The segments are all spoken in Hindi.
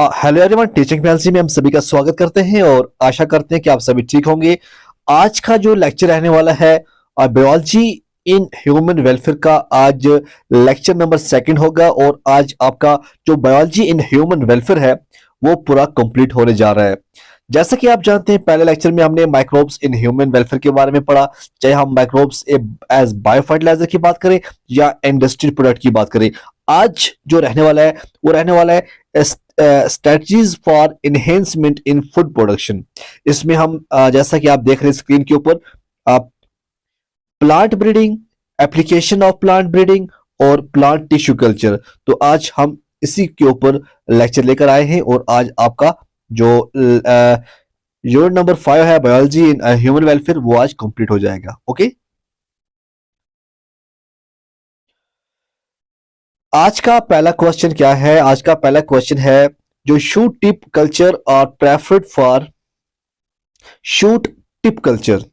हेलो एवरीवन, टीचिंग फैंसी में हम सभी का स्वागत करते हैं और आशा करते हैं कि आप सभी ठीक होंगे। आज का जो लेक्चर रहने वाला है बायोलॉजी इन ह्यूमन वेलफेयर का, आज लेक्चर नंबर 2 होगा और आज आपका जो बायोलॉजी इन ह्यूमन वेलफेयर है वो पूरा कंप्लीट होने जा रहा है। जैसा कि आप जानते हैं, पहले लेक्चर में हमने माइक्रोब्स इन ह्यूमन वेलफेयर के बारे में पढ़ा, चाहे हम माइक्रोब्स एज बायो फर्टिलाइजर की बात करें या इंडस्ट्रियल प्रोडक्ट की बात करें। आज जो रहने वाला है वो रहने वाला है strategies for enhancement in food production. इसमें हम जैसा कि आप देख रहे हैं स्क्रीन के ऊपर, आप plant breeding, application of plant breeding और प्लांट टिश्यू कल्चर, तो आज हम इसी के ऊपर लेक्चर लेकर आए हैं और आज आपका जो यूनिट नंबर 5 है बायोलॉजी इन ह्यूमन वेलफेयर वो आज कंप्लीट हो जाएगा। ओके, आज का पहला क्वेश्चन क्या है? आज का पहला क्वेश्चन है जो shoot tip culture are preferred for shoot tip culture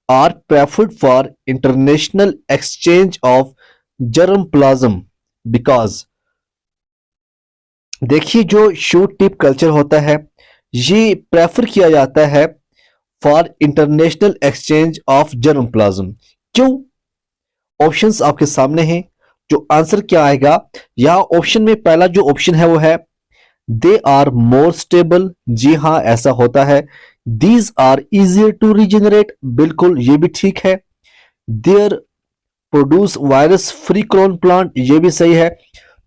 are preferred for international exchange of germ plasm because. देखिए, जो शूट टिप कल्चर होता है ये प्रेफर किया जाता है for international exchange of germ plasm. क्यों? ऑप्शंस आपके सामने हैं। जो आंसर क्या आएगा यहां ऑप्शन में, पहला जो ऑप्शन है वो है दे आर मोर स्टेबल। जी हां, ऐसा होता है। These are easier to regenerate, बिल्कुल ये भी ठीक है। There produce virus free clone plant, ये भी सही है।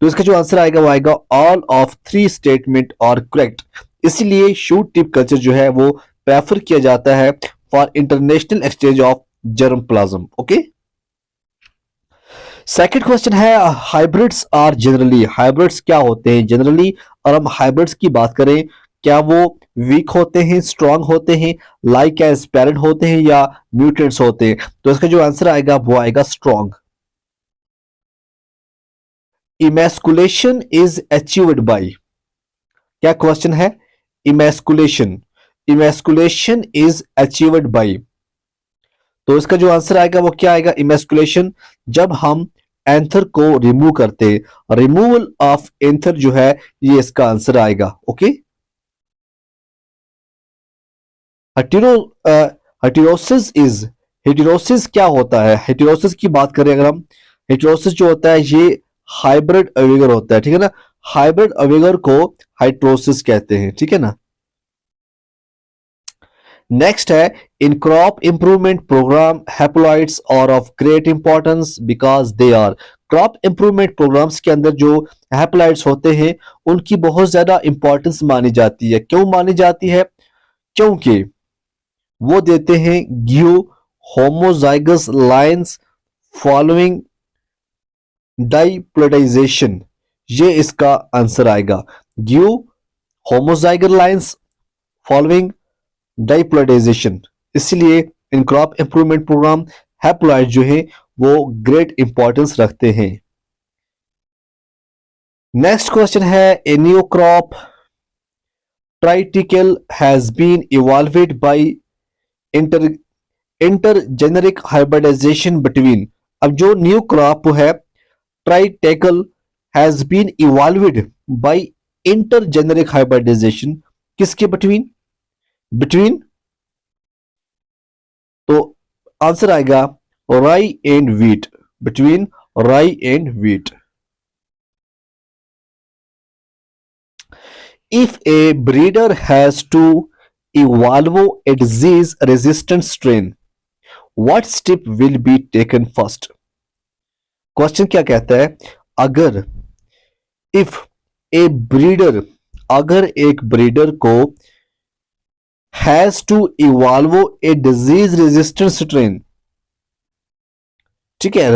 तो इसका जो आंसर आएगा वो आएगा all of 3 statement are correct. इसलिए शूट टिप कल्चर जो है वो प्रेफर किया जाता है for international exchange of germ plasm. Okay, second question है हाइब्रिड्स आर जनरली। हाइब्रिड्स क्या होते हैं जनरली? और हम हाइब्रिड्स की बात करें, क्या वो वीक होते हैं, स्ट्रांग होते हैं, लाइक एज पेरेंट होते हैं या म्यूटेंट्स होते हैं? तो इसका जो आंसर आएगा वो आएगा strong. Emasculation is achieved bye, क्या क्वेश्चन है? Emasculation, emasculation is achieved bye, तो इसका जो आंसर आएगा वो क्या आएगा? इमैस्कुलेशन, जब हम एंथर को रिमूव करते हैं, रिमूवल ऑफ एंथर जो है ये इसका आंसर आएगा। ओके, हेटेरोसिस इज, हेटेरोसिस क्या होता है? हेटेरोसिस की बात करें अगर हम, हेटेरोसिस जो होता है ये हाइब्रिड अवेगर होता है, ठीक है ना। हाइब्रिड अवेगर को हाइड्रोसिस कहते हैं, ठीक है ना। नेक्स्ट है in crop improvement programme haploids are of great importance because they are. Crop improvement programmes के अंदर जो हैप्लॉइड्स होते हैं उनकी बहुत ज्यादा इंपॉर्टेंस मानी जाती है। क्यों मानी जाती है? क्योंकि वो देते हैं give homozygous lines following diploidization, ये इसका आंसर आएगा। Give homozygous lines following diploidization, इसलिए in crop improvement programme haploid जो है वो ग्रेट इंपॉर्टेंस रखते हैं। नेक्स्ट क्वेश्चन है a new crop triticale has been evolved by intergeneric hybridisation between. अब जो न्यू क्रॉप है triticale has been evolved by intergeneric hybridisation, किसके बिटवीन? बिटवीन, तो आंसर आएगा rye and wheat, between rye and wheat. If a breeder has to evolve a disease resistant strain, what step will be taken first? Question क्या कहता है? अगर इफ ए ब्रीडर, अगर एक ब्रीडर को has to evolve a disease resistant strain, ठीक है,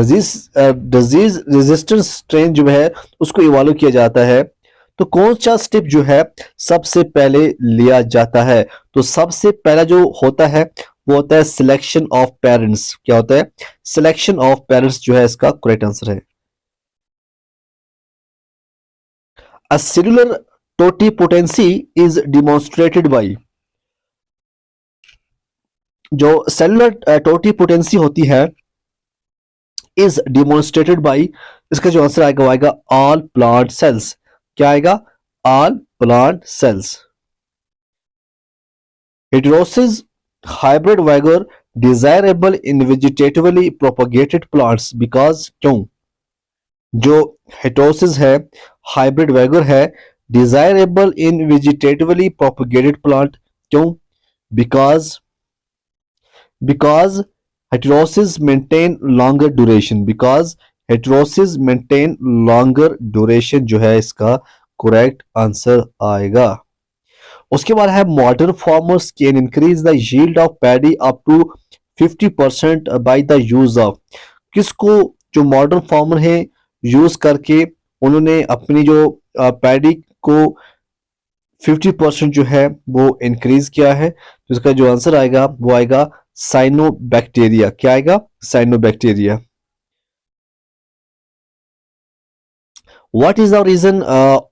डिजीज रेजिस्टेंट स्ट्रेन जो है उसको इवॉल्व किया जाता है, तो कौन सा स्टेप जो है सबसे पहले लिया जाता है? तो सबसे पहला जो होता है वो होता है सिलेक्शन ऑफ पेरेंट्स। क्या होता है? सिलेक्शन ऑफ पेरेंट्स जो है इसका करेक्ट आंसर है। A cellular totipotency is demonstrated by, जो सेलुलर टोटिपोटेंसी होती है इज डिमॉन्स्ट्रेटेड बाय, इसका जो आंसर आएगा वो आएगा ऑल प्लांट सेल्स। क्या आएगा? All plant cells. Heterosis hybrid vigor desirable in vegetatively propagated plants because क्यों? जो हेटोसिस है, हाइब्रिड वैगर है, desirable in vegetatively propagated plant, क्यों? Because because heterosis maintain longer duration, because heterosis maintain longer duration जो है इसका करेक्ट आंसर आएगा। उसके बाद है modern farmers can increase the yield of paddy up to 50% by the use of, किसको? जो मॉडर्न फार्मर है यूज करके उन्होंने अपनी जो पैडी को 50% जो है वो इंक्रीज किया है, तो इसका जो आंसर आएगा वो आएगा साइनोबैक्टीरिया। क्या आएगा? Cyanobacteria. What is the reason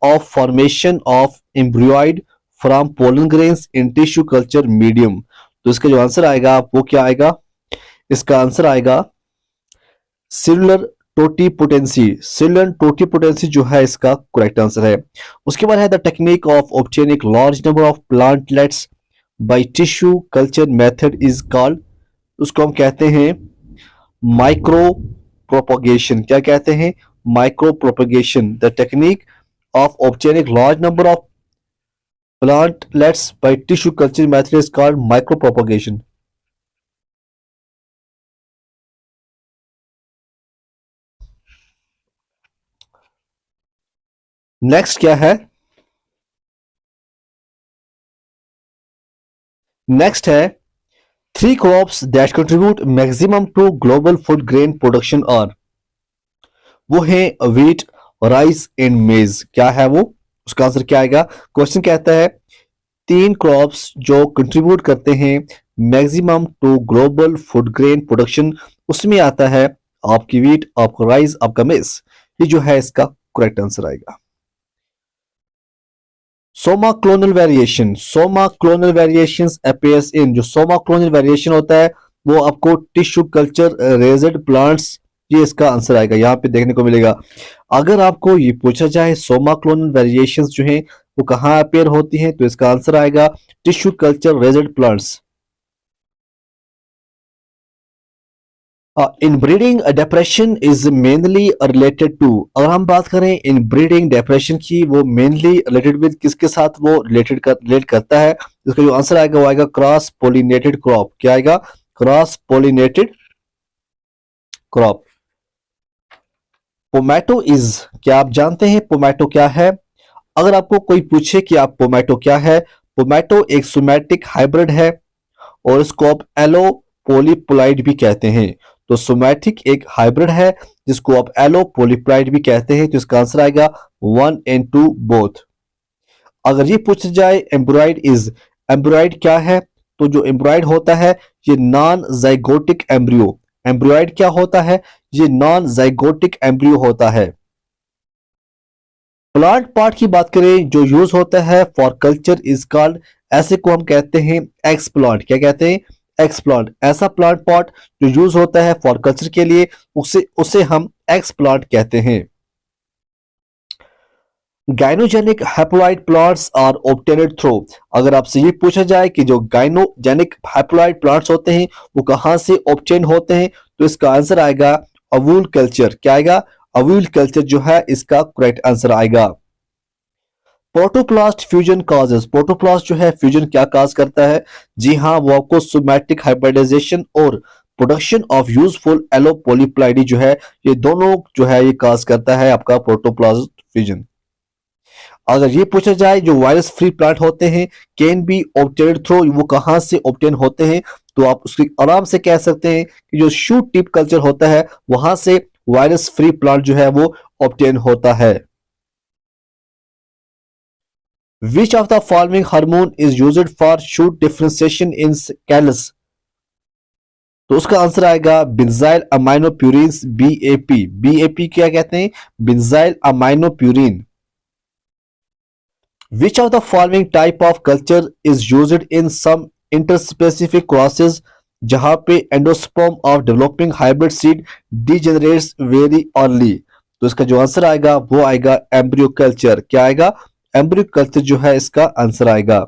of formation of embryoid from pollen grains in tissue culture medium? तो इसका जो आंसर आएगा वो क्या आएगा? इसका आंसर आएगा सेलुलर टोटिपोटेंसी। सेलुलर टोटिपोटेंसी जो है इसका करेक्ट आंसर है। उसके बाद है the technique of obtaining large number of plantlets by tissue culture method is called, उसको हम कहते हैं माइक्रो प्रोपगेशन। क्या कहते हैं? Micropropagation. The technique of obtaining large number of plantlets by tissue culture method is called micropropagation. Next क्या है? नेक्स्ट है three crops that contribute maximum to global food grain production are, वो है व्हीट, राइस एंड मेज। क्या है वो? उसका आंसर क्या आएगा? क्वेश्चन कहता है तीन क्रॉप्स जो कंट्रीब्यूट करते हैं maximum to global food grain production, उसमें आता है आपकी व्हीट, आपका राइस, आपका मेज। ये जो है इसका करेक्ट आंसर आएगा। Soma clonal variation, Soma clonal variation appears इन, जो सोमा क्लोनल वेरिएशन होता है वो आपको टिश्यू कल्चर रेज्ड प्लांट्स, ये इसका आंसर आएगा, यहाँ पे देखने को मिलेगा। अगर आपको ये पूछा जाए सोमा क्लोनल वेरिएशंस जो हैं वो कहाँ अपीयर होती हैं, तो इसका आंसर आएगा tissue culture raised plants. Inbreeding depression is mainly related to, अगर हम बात करें इनब्रीडिंग डिप्रेशन की, वो मेनली रिलेटेड विद किसके साथ वो रिलेट करता है, इसका जो आंसर आएगा वो आएगा क्रॉस पोलिनेटेड क्रॉप। क्या आएगा? Cross pollinated crop. Pomato is, क्या आप जानते हैं पोमैटो क्या है? अगर आपको कोई पूछे कि आप पोमैटो क्या है, पोमैटो एक सोमैटिक हाइब्रिड है और इसको आप एलो पोलीप्लाइड भी कहते हैं। तो सोमैटिक एक हाइब्रिड है जिसको आप एलो पोलीप्लाइड भी कहते हैं, तो इसका आंसर आएगा 1 and 2 बोथ। अगर ये पूछा जाए एम्ब्रॉयड इज, एम्ब्रॉयड क्या है, तो जो एम्ब्रॉयड होता है ये नॉन जाइगोटिक एम्ब्रियो। एम्ब्रॉयड क्या होता है? ये नॉन जाइगोटिक एम्ब्रियो होता है। प्लांट पार्ट की बात करें जो यूज होता है फॉर कल्चर इज कॉल्ड, ऐसे को हम कहते हैं एक्स प्लांट। क्या कहते हैं? X plant. ऐसा प्लांट पॉट जो यूज होता है फॉर कल्चर के लिए उसे हम एक्स प्लांट कहते हैं। Gynogenic haploid plants are obtained through, अगर आपसे ये पूछा जाए कि जो गाइनोजेनिक हैप्लॉइड प्लांट्स होते हैं वो कहां से ऑब्टेन होते हैं, तो इसका आंसर आएगा अवूल कल्चर। क्या आएगा? अवूल कल्चर जो है इसका करेक्ट आंसर आएगा। प्रोटोप्लास्ट फ्यूजन कॉजेस, प्रोटोप्लास्ट जो है फ्यूजन क्या काज करता है? जी हाँ, वो आपको सोमैटिक हाइब्रिडाइजेशन और प्रोडक्शन ऑफ यूजफुल एलो पोलीप्लाइडी जो है ये दोनों जो है ये काज करता है आपका प्रोटोप्लास्ट फ्यूजन। अगर ये पूछा जाए जो वायरस फ्री प्लांट होते हैं कैन बी ऑब्टेन्ड थ्रू, वो कहां से ऑब्टेन होते हैं, तो आप उसके आराम से कह सकते हैं कि जो शूट टिप कल्चर होता है वहां से वायरस फ्री प्लांट जो है वो ऑब्टेन होता है। Which of the following hormone is used for shoot differentiation in callus? तो उसका आंसर आएगा बेंजाइल अमाइनोप्यूरिन्स, BAP। BAP क्या कहते हैं? Benzyl aminopurine. Which of the following type of culture is used in some interspecific crosses जहां पे endosperm of developing hybrid seed degenerates very early, तो इसका जो आंसर आएगा वो आएगा एम्ब्रियो कल्चर। क्या आएगा? एम्ब्रियो कल्चर जो है इसका आंसर आएगा।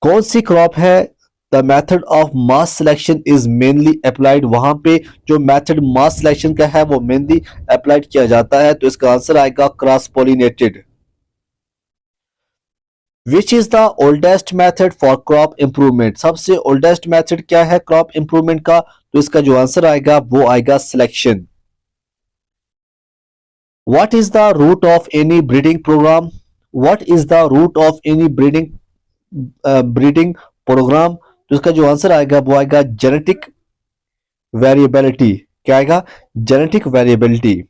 कौन सी क्रॉप है the method of mass selection is mainly applied, वहां पे जो मेथड मास सिलेक्शन का है वो मेनली अप्लाइड किया जाता है, तो इसका आंसर आएगा cross pollinated. Which is the oldest method for crop improvement, सबसे ओल्डेस्ट मेथड क्या है क्रॉप इंप्रूवमेंट का, तो इसका जो आंसर आएगा वो आएगा selection. What is the root of any breeding programme, what is the root of any breeding programme, तो इसका जो आंसर आएगा वो आएगा जेनेटिक वेरिएबिलिटी। क्या आएगा? Genetic variability.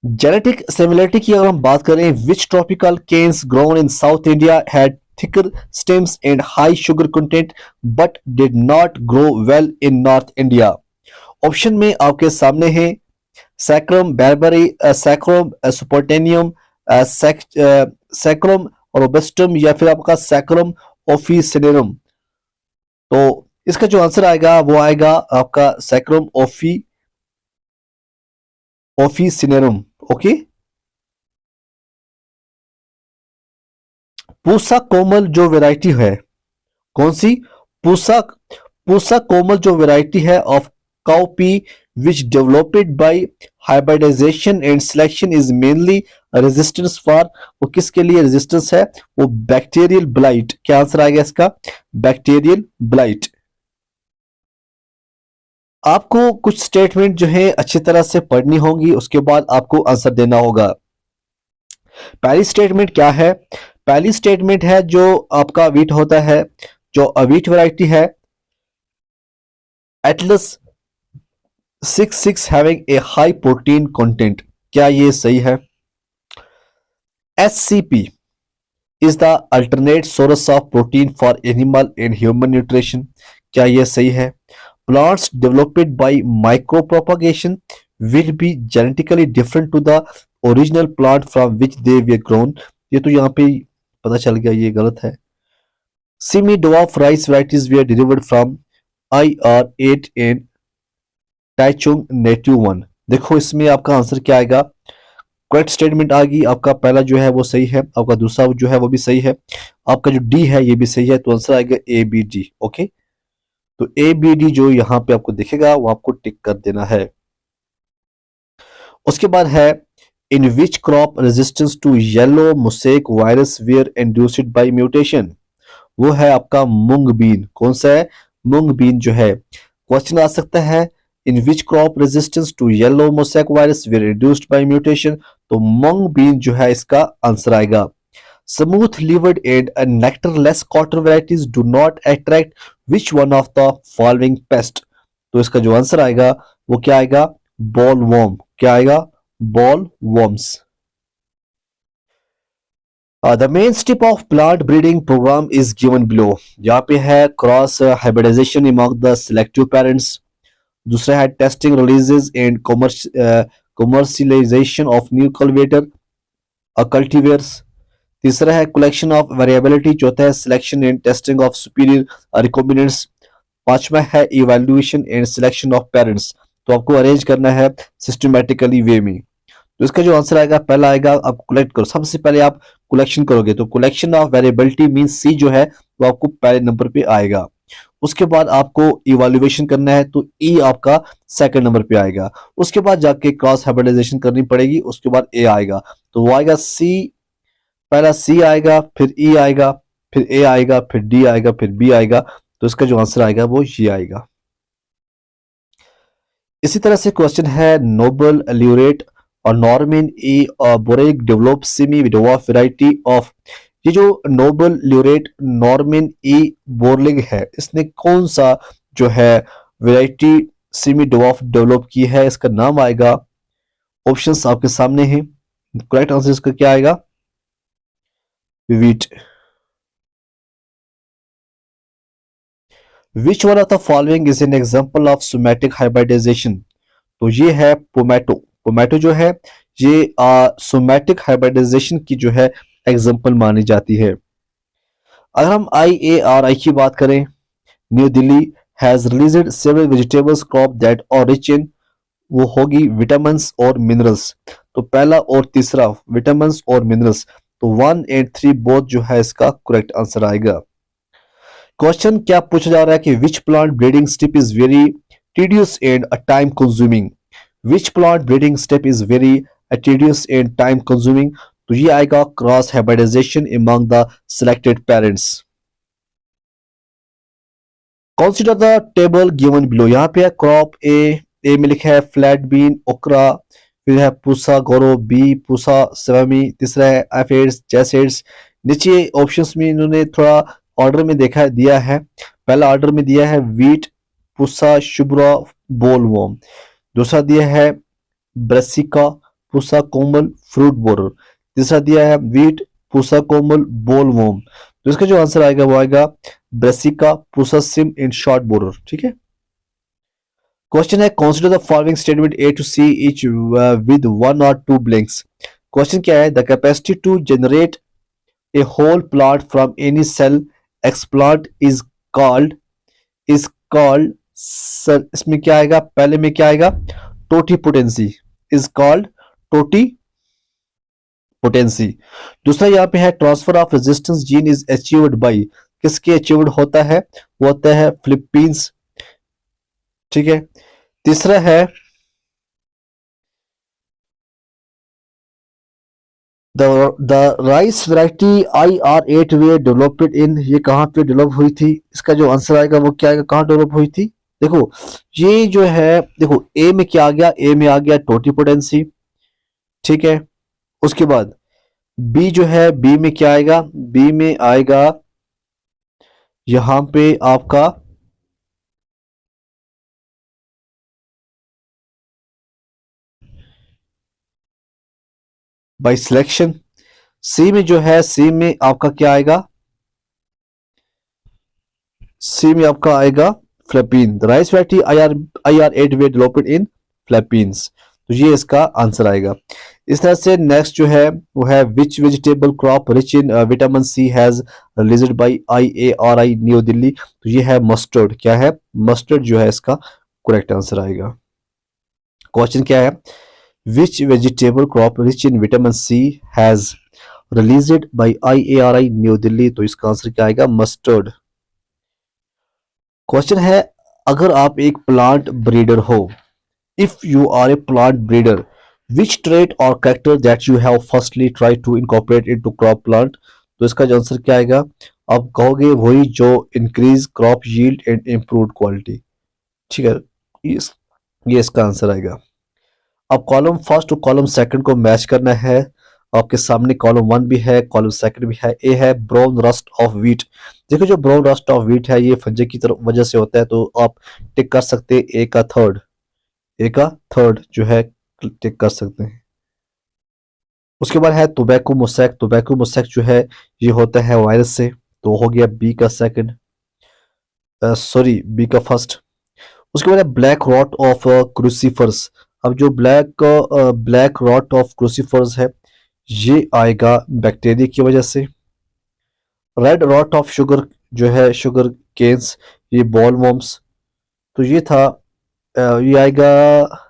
जेनेटिक सिमिलरिटी की अगर हम बात करें, which tropical canes grown in south India had thicker stems and high sugar content but did not grow well in north India. Option में आपके सामने है Saccharum barberi, Saccharum spontaneum, Saccharum robustum या फिर आपका सैक्रम ऑफिसिनेरम। तो इसका जो आंसर आएगा वो आएगा आपका सैक्रम ऑफिसिनेरम। ओके। पूसा कोमल जो वैरायटी है, कौन सी? पूसा पूसा कोमल जो वैरायटी है of cowpea which developed by hybridization and selection is mainly resistance for, वो किसके लिए रेजिस्टेंस है? वो बैक्टीरियल ब्लाइट। क्या आंसर आएगा इसका? Bacterial blight. आपको कुछ स्टेटमेंट जो है अच्छी तरह से पढ़नी होगी, उसके बाद आपको आंसर देना होगा। पहली स्टेटमेंट क्या है? पहली स्टेटमेंट है जो आपका वीट होता है, जो वीट वैरायटी है Atlas 66 having a high protein content, क्या ये सही है? SCP is the alternate source of protein for animal and human nutrition, क्या ये सही है? Plants developed by micropropagation will be genetically different to the original plant from which they were grown, ये तो यहाँ पे पता चल गया, ये गलत है। Semi dwarf rice varieties were derived from IR8 and Taichung नेटिव 1। देखो इसमें आपका आंसर क्या आएगा? करेक्ट स्टेटमेंट आ गई। आपका पहला जो है वो सही है, आपका दूसरा जो है वो भी सही है, आपका जो डी है ये भी सही है, तो आंसर आएगा ए बी डी। ओके, तो ए बी डी जो यहाँ पे आपको दिखेगा वो आपको टिक कर देना है। उसके बाद है in which crop resistance to yellow mosaic virus were induced by mutation, वो है आपका मूंग बीन। कौन सा है? मूंग बीन जो है। क्वेश्चन आ सकता है in which crop resistance to yellow mosaic virus were reduced by mutation, तो मूंग बीन जो है इसका आंसर आएगा। Smooth leaved and nectarless cotton varieties do not attract which one of the following pest, तो इसका जो आंसर आएगा वो क्या आएगा? Bollworm. क्या आएगा? Bollworms. The main step of plant breeding programme is given below, यहाँ पे है cross hybridisation among the selective parents, दूसरा है testing releases and commercialisation of new cultivars, तीसरा है कलेक्शन ऑफ वेरिएबिलिटी, चौथा है selection and testing of superior recombinants, पांचवा है evaluation and selection of parents. तो आपको अरेंज करना है सिस्टमैटिकली वे में। तो इसका जो आंसर आएगा, पहला आएगा आप कलेक्ट करो, सबसे पहले आप कलेक्शन करोगे, तो कलेक्शन ऑफ वेरिएबिलिटी मीन सी जो है वो आपको पहले नंबर पे आएगा। उसके बाद आपको इवैल्यूएशन करना है, तो ई आपका सेकंड नंबर पे आएगा। उसके बाद जाके क्रॉस हाइब्रिडाइजेशन करनी पड़ेगी, उसके बाद ए आएगा, तो वो आएगा सी, पहला सी आएगा, फिर ई आएगा, फिर ए आएगा, फिर डी आएगा, फिर बी आएगा, तो इसका जो आंसर आएगा वो ये आएगा। इसी तरह से क्वेश्चन है नोबल ल्यूरेट और Norman E borage develop semi dwarf variety of, ये जो नोबल ल्यूरेट नॉर्मन ई बोरलिग है, इसने कौन सा जो है वैरायटी सेमी डवार्फ डेवलप की है, इसका नाम आएगा, ऑप्शंस आपके सामने हैं, करेक्ट आंसर इसका क्या आएगा? Wheat. Which one of the following is an example of somatic hybridization, तो ये है पोमैटो। पोमैटो जो है ये सोमैटिक हाइब्रिडाइजेशन की जो है एग्जांपल मानी जाती है। अगर हम IARI की बात करें, new Delhi has released several vegetables crop that are rich in, वो होगी विटामिन्स और मिनरल्स। तो पहला और तीसरा विटामिन और मिनरल्स, तो 1 और 3 बोथ जो है इसका करेक्ट आंसर आएगा। क्वेश्चन क्या पूछा जा रहा है कि which plant breeding step is very tedious and time consuming. Which plant breeding step is very tedious and time consuming, तो ये आएगा cross hybridisation among the selected parents. Consider the table given below, यहाँ पे है क्रॉप ए में लिखा है फ्लैट बीन ओकरा, फिर है पूसा गोरो, बी पूसा सेवामी, तीसरा है एफेड्स जैसेड्स। नीचे ऑप्शंस में इन्होंने थोड़ा ऑर्डर में देखा दिया है। पहला ऑर्डर में दिया है वीट पूसा शुभ्रा बोलवॉर्म, दूसरा दिया है ब्रेसिका पूसा कोमल फ्रूट बोरर, तीसरा दिया है वीट पूसा कोमल बोलवॉर्म। तो इसका जो आंसर आएगा वो आएगा ब्रेसिका पुसासिम इन शॉर्ट बोरर। ठीक है। क्वेश्चन है consider the following statement A to C each with 1 और 2 ब्लैंक्स। क्वेश्चन क्या है, the capacity to generate a whole plant from any cell explant is called sir, इसमें क्या आएगा, पहले में क्या आएगा totipotency, is called totipotency. दूसरा यहाँ पे है transfer of resistance gene is achieved by, किसके अचीव्ड होता है, वो होता है फिलीपींस। ठीक है। तीसरा है the rice variety IR8 way developed in, ये कहां पे डेवलप हुई थी, इसका जो आंसर आएगा वो क्या आएगा, कहां डेवलप हुई थी। देखो ये जो है, देखो ए में क्या आ गया, ए में आ गया टोटी पोटेंसी। ठीक है। उसके बाद बी जो है, बी में क्या आएगा, बी में आएगा यहां पे आपका बाय सिलेक्शन। सी में जो है, सी में आपका क्या आएगा, सी में आपका आएगा Philippine. The rice variety IR8 way developed in Philippines, तो ये इसका आंसर आएगा। इस तरह से नेक्स्ट जो है वो है which vegetable crop rich in vitamin C has released by IARI new Delhi, तो ये है मस्टर्ड। क्या है, मस्टर्ड जो है इसका करेक्ट आंसर आएगा। क्वेश्चन क्या है, which vegetable crop rich in vitamin C has released by IARI new Delhi, तो इसका आंसर क्या आएगा, मस्टर्ड। क्वेश्चन है, अगर आप एक प्लांट ब्रीडर हो, if you are a plant breeder which trait और character that you have firstly try to incorporate into crop plant, तो इसका जो आंसर क्या आएगा, आप कहोगे वही जो increase crop yield and improve quality. ठीक है, ये इसका आंसर आएगा। अब कॉलम फर्स्ट और कॉलम सेकंड को मैच करना है। आपके सामने कॉलम 1 भी है, कॉलम सेकंड भी है। ए है ब्राउन रस्ट ऑफ व्हीट। देखो जो ब्राउन रस्ट ऑफ व्हीट है ये फंजे की तरफ वजह से होता है, तो आप टिक कर सकते हैं ए का थर्ड जो है टिक कर सकते हैं। उसके बाद है टोबैको मोसैक जो है ये होता है वायरस से, तो हो गया बी का सेकंड, सॉरी बी का फर्स्ट। उसके बाद है ब्लैक रॉट ऑफ क्रूसीफर्स। अब जो ब्लैक रॉट ऑफ क्रूसीफर्स है ये आएगा बैक्टीरिया की वजह से। रेड रॉट ऑफ शुगर जो है शुगर केन्स, ये बॉल वॉर्म्स, तो ये था ये आएगा,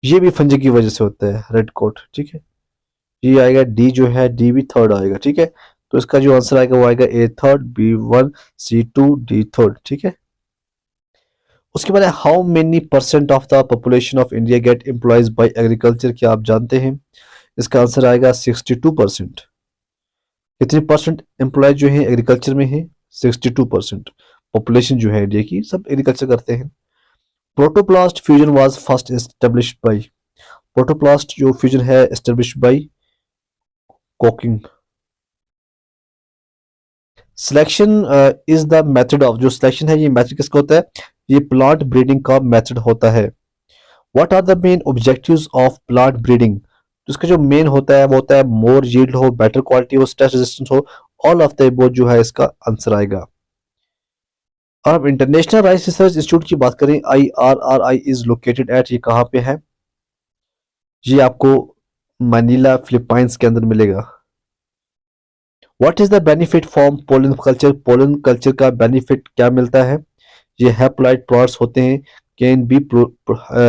ये भी फंजे की वजह से होता है रेड कोट। ठीक है, ये आएगा डी जो है, डी भी थर्ड आएगा। ठीक है, तो इसका जो आंसर आएगा वो आएगा ए थर्ड, बी 1, सी 2, डी थर्ड। ठीक है। उसके बाद how many percent of the population of India gate employees bye agriculture, क्या आप जानते हैं, इसका आंसर आएगा 62%। कितने परसेंट एम्प्लॉय जो है एग्रीकल्चर में है, 62% पॉपुलेशन जो है इंडिया की सब एग्रीकल्चर करते हैं। Protoplast fusion was first established by, protoplast जो फ्यूजन है established by coking. Selection is the method of, जो सिलेक्शन है ये मेथड किसका होता है, ये प्लांट ब्रीडिंग का मेथड होता है। What are the main objectives of plant breeding, तो इसका जो मेन होता है वो होता है मोर यील्ड हो, बेटर क्वालिटी हो, स्ट्रेस रेजिस्टेंस हो, ऑल ऑफ द अबव जो है इसका आंसर आएगा। और अब इंटरनेशनल राइस रिसर्च इंस्टीट्यूट की बात करें, IRRI इज लोकेटेड एट, ये कहां पे है, ये आपको मनीला फिलीपाइंस के अंदर मिलेगा। What is the benefit from pollen culture, pollen culture का बेनिफिट क्या मिलता है, ये हैप्लॉइड प्लॉट्स होते हैं, can be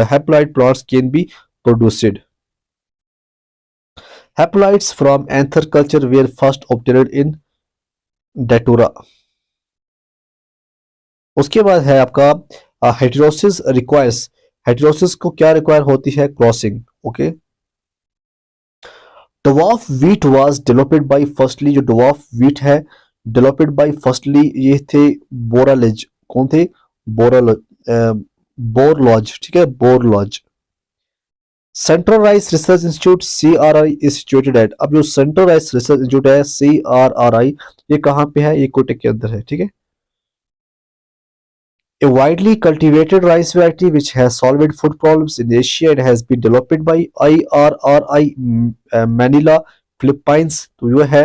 haploid plants can be produced. Haploids from anther culture were first obtained in Datura. उसके बाद है आपका हेटेरोसिस रिक्वायर्स, हेटेरोसिस को क्या रिक्वायर होती है, crossing. Okay, dwarf wheat was developed by firstly, जो डवार्फ व्हीट है डेवलप्ड बाय फर्स्टली ये थे बोरालेज, कौन थे, बोराल बोरलॉज, ठीक है, Borlaug. Central rice research institute CRI is situated at, अब जो सेंट्रल राइस रिसर्च इंस्टीट्यूट है CRRI ये कहाँ पे है, ये कोटे के अंदर है, ठीक है। A widely cultivated rice variety which has solved food problems in Asia and has been developed by IRRI Manila Philippines, तो ये है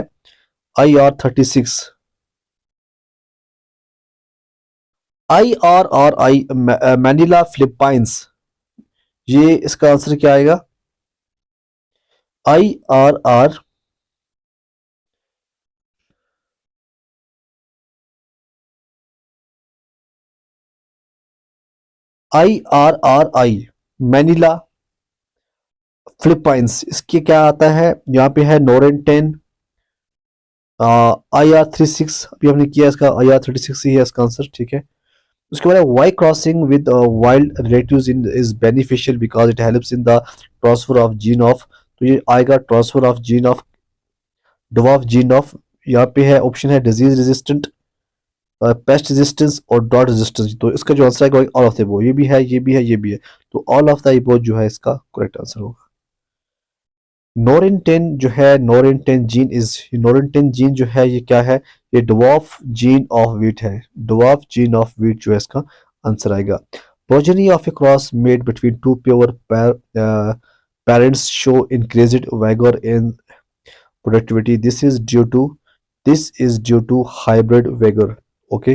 IR36, IRRI Manila Philippines, ये इसका आंसर क्या आएगा, IRR IRRI मैनिला फिलीपाइंस, इसके क्या आता है, यहाँ पे है नोरेंटेन IR36, अभी हमने किया इसका IR36 ही है इसका आंसर, ठीक है। उसके बाद why crossing with wild relatives in is beneficial because it helps in the transfer of gene of, तो ये आएगा transfer of gene of, dwarf gene of, यहाँ पे है ऑप्शन है डिजीज रेजिस्टेंट, पेस्ट रेजिस्टेंस और ड्रॉट रेजिस्टेंस, तो इसका जो आंसर है ऑल ऑफ द अबव, ये भी है, ये भी है, ये भी है, तो ऑल ऑफ द अबव जो है इसका करेक्ट आंसर होगा। नोरेंटेन जो है, नोरेंटेन जीन इज, नोरेंटेन जीन जो है ये क्या है, ये डवार्फ जीन ऑफ व्हीट है, डवार्फ जीन ऑफ व्हीट जो है इसका आंसर आएगा। Progeny of A cross made between two pure parents show increased vigor in productivity, this is due to hybrid vigor. Okay,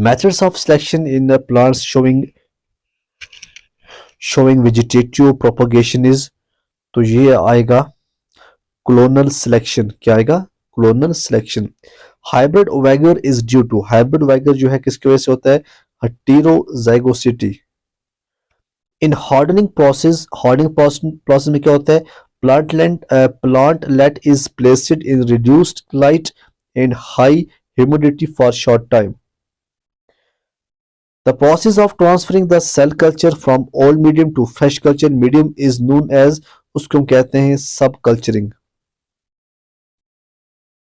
methods of selection in the plants showing vegetative propagation is, तो ये आएगा क्लोनल सिलेक्शन, क्या आएगा, clonal selection. Hybrid vigour is due to, hybrid vigour जो है किसकी वजह से होता है, heterozygosity. In hardening process, hardening process में क्या होता है, plant let is placed in reduced light and high humidity for short time. The process of transferring the cell culture from old medium to fresh culture medium is known as, उसको हम कहते हैं subculturing.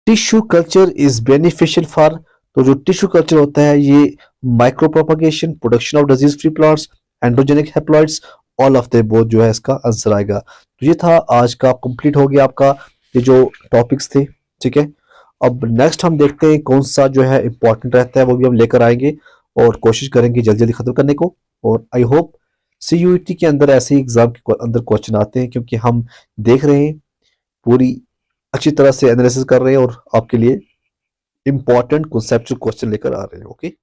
Tissue culture is beneficial for, तो जो टिश्यू कल्चर होता है ये micropropagation, production of disease free plants, androgenic haploids, all of the both जो है इसका आंसर आएगा। तो ये था आज का, कंप्लीट हो गया आपका ये जो टॉपिक्स थे, ठीक है। अब नेक्स्ट हम देखते हैं कौन सा जो है इंपॉर्टेंट रहता है, वो भी हम लेकर आएंगे और कोशिश करेंगे जल्दी जल्दी खत्म करने को। और आई होप CUET के अंदर ऐसे ही एग्जाम के अंदर क्वेश्चन आते हैं, क्योंकि हम देख रहे हैं पूरी अच्छी तरह से एनालिसिस कर रहे हैं और आपके लिए इंपॉर्टेंट कॉन्सेप्चुअल क्वेश्चन लेकर आ रहे हैं। ओके।